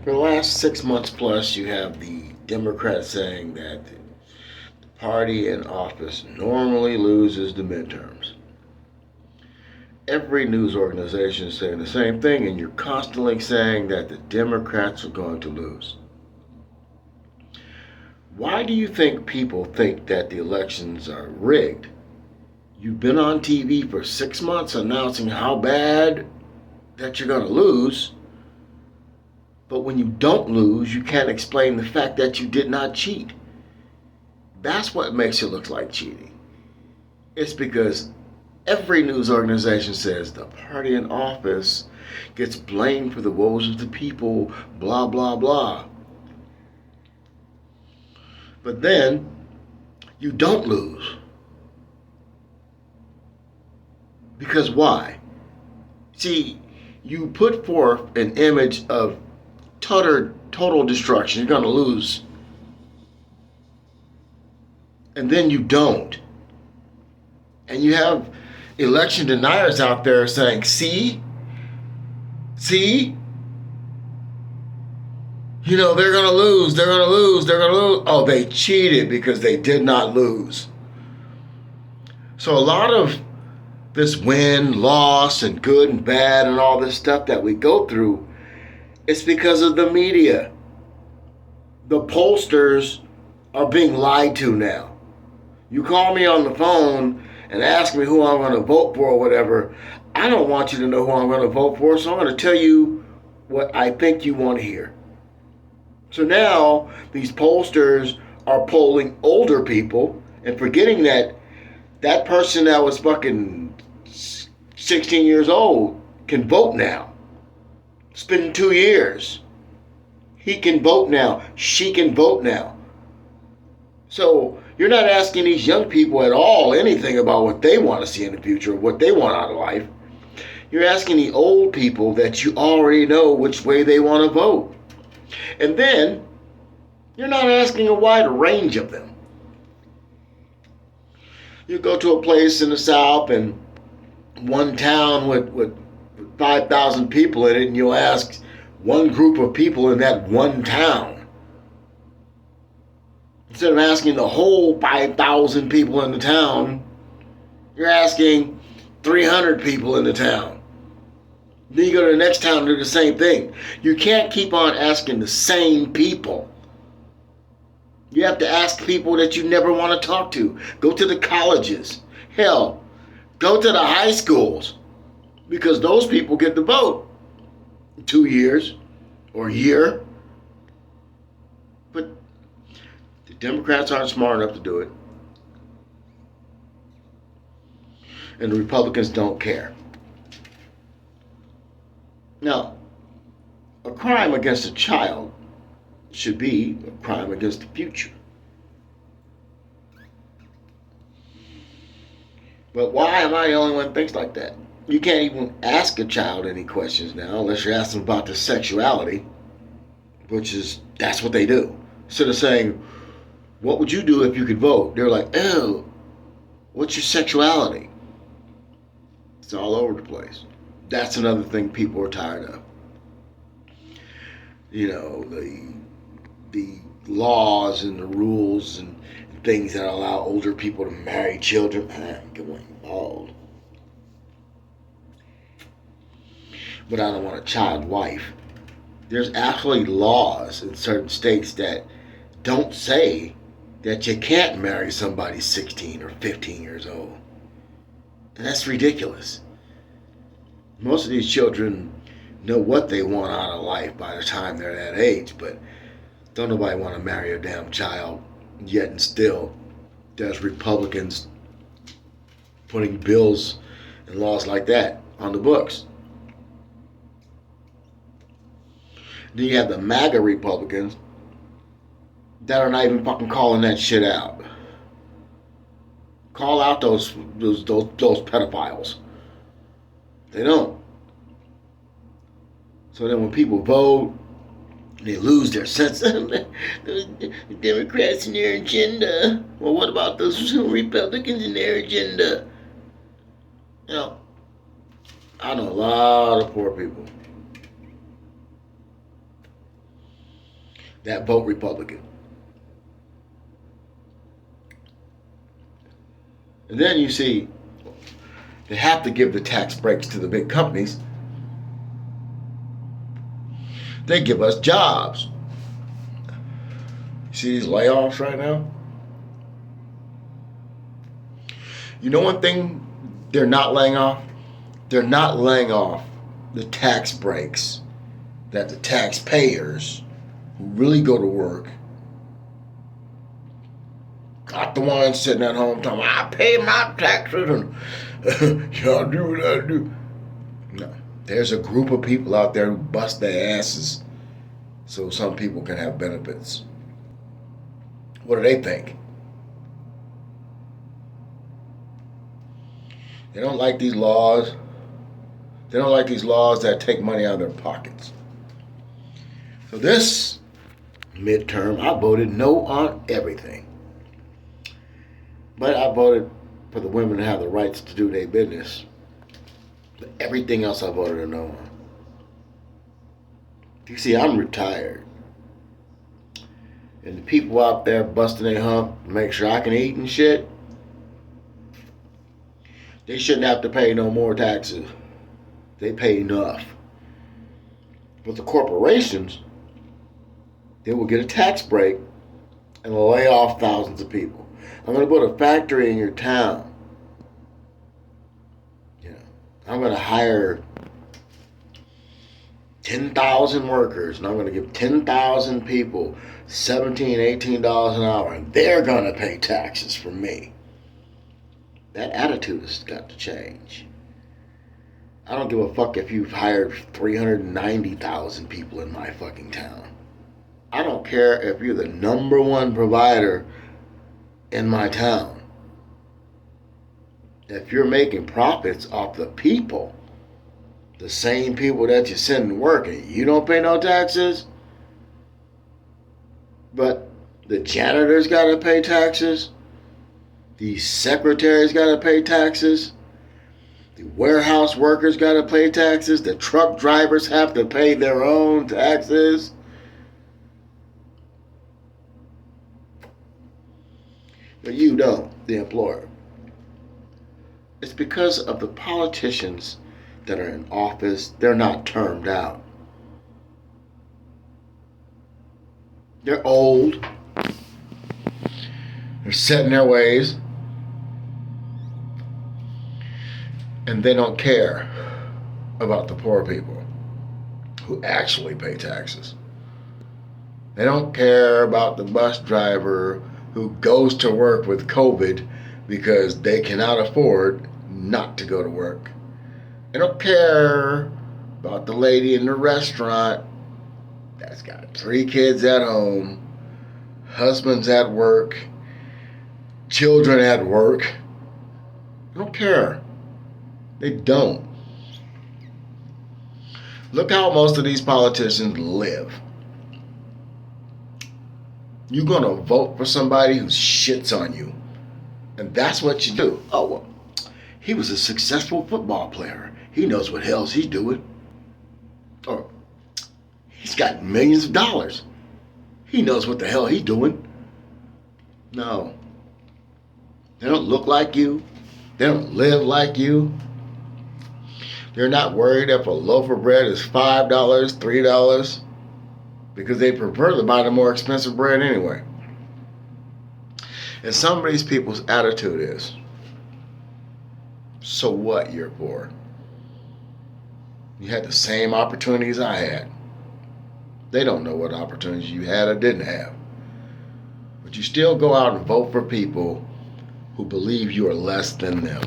For the last 6 months plus, you have the Democrats saying that the party in office normally loses the midterms. Every news organization is saying the same thing, and you're constantly saying that the Democrats are going to lose. Why do you think people think that the elections are rigged? You've been on TV for 6 months announcing how bad that you're going to lose, but when you don't lose, you can't explain the fact that you did not cheat. That's what makes it look like cheating. It's because every news organization says the party in office gets blamed for the woes of the people, blah, blah, blah. But then you don't lose. Because why? See, you put forth an image of total destruction. You're going to lose. And then you don't. And you have election deniers out there saying, see, they're going to lose, they're going to lose, they're going to lose. Oh, they cheated because they did not lose. So a lot of this win, loss, and good and bad and all this stuff that we go through, it's because of the media. The pollsters are being lied to now. You call me on the phone and ask me who I'm going to vote for or whatever. I don't want you to know who I'm going to vote for, so I'm going to tell you what I think you want to hear. So now these pollsters are polling older people and forgetting that that person that was fucking 16 years old can vote now. It's been 2 years. He can vote now. She can vote now. So you're not asking these young people at all anything about what they want to see in the future, what they want out of life. You're asking the old people that you already know which way they want to vote. And then you're not asking a wide range of them. You go to a place in the South and one town with 5,000 people in it, and you'll ask one group of people in that one town. Instead of asking the whole 5,000 people in the town, you're asking 300 people in the town. Then you go to the next town and do the same thing. You can't keep on asking the same people. You have to ask people that you never want to talk to. Go to the colleges. Hell, go to the high schools. Because those people get to vote. 2 years or a year. But the Democrats aren't smart enough to do it. And the Republicans don't care. Now, a crime against a child should be a crime against the future. But why am I the only one who thinks like that? You can't even ask a child any questions now unless you ask them about their sexuality, that's what they do. Instead of saying, what would you do if you could vote? They're like, oh, what's your sexuality? It's all over the place. That's another thing people are tired of. The laws and the rules and things that allow older people to marry children. I'm going bald. But I don't want a child wife. There's actually laws in certain states that don't say that you can't marry somebody 16 or 15 years old. And that's ridiculous. Most of these children know what they want out of life by the time they're that age, but don't nobody want to marry a damn child. Yet and still, there's Republicans putting bills and laws like that on the books. Then you have the MAGA Republicans that are not even fucking calling that shit out. Call out those pedophiles. They don't. So then when people vote, they lose their sense. The Democrats and their agenda. Well, what about those Republicans and their agenda? I know a lot of poor people. that vote Republican. And then you see they have to give the tax breaks to the big companies. They give us jobs. You see these layoffs right now? You know one thing they're not laying off? They're not laying off the tax breaks that the taxpayers who really go to work, not the ones sitting at home talking, I pay my taxes and y'all do what I do. No. There's a group of people out there who bust their asses so some people can have benefits. What do they think? They don't like these laws. They don't like these laws that take money out of their pockets. So this midterm, I voted no on everything. But I voted for the women to have the rights to do their business. But everything else I voted a no on. You see, I'm retired. And the people out there busting their hump to make sure I can eat and shit, they shouldn't have to pay no more taxes. They pay enough. But the corporations, they will get a tax break and lay off thousands of people. I'm going to put a factory in your town. You know, I'm going to hire 10,000 workers, and I'm going to give 10,000 people $17, $18 an hour, and they're going to pay taxes for me. That attitude has got to change. I don't give a fuck if you've hired 390,000 people in my fucking town. I don't care if you're the number one provider in my town. If you're making profits off the people, the same people that you send to work, and you don't pay no taxes, but the janitors got to pay taxes, the secretaries got to pay taxes, the warehouse workers got to pay taxes, the truck drivers have to pay their own taxes. But you don't, the employer. It's because of the politicians that are in office. They're not termed out. They're old. They're set in their ways. And they don't care about the poor people who actually pay taxes. They don't care about the bus driver who goes to work with COVID because they cannot afford not to go to work. They don't care about the lady in the restaurant that's got 3 kids at home, husbands at work, children at work. They don't care. They don't. Look how most of these politicians live. You're going to vote for somebody who shits on you. And that's what you do. Oh, well, he was a successful football player. He knows what hell's he's doing. Or he's got millions of dollars. He knows what the hell he's doing. No. They don't look like you. They don't live like you. They're not worried if a loaf of bread is $5, $3. Because they prefer to buy the more expensive bread anyway. And some of these people's attitude is, so what, you're poor? You had the same opportunities I had. They don't know what opportunities you had or didn't have. But you still go out and vote for people who believe you are less than them.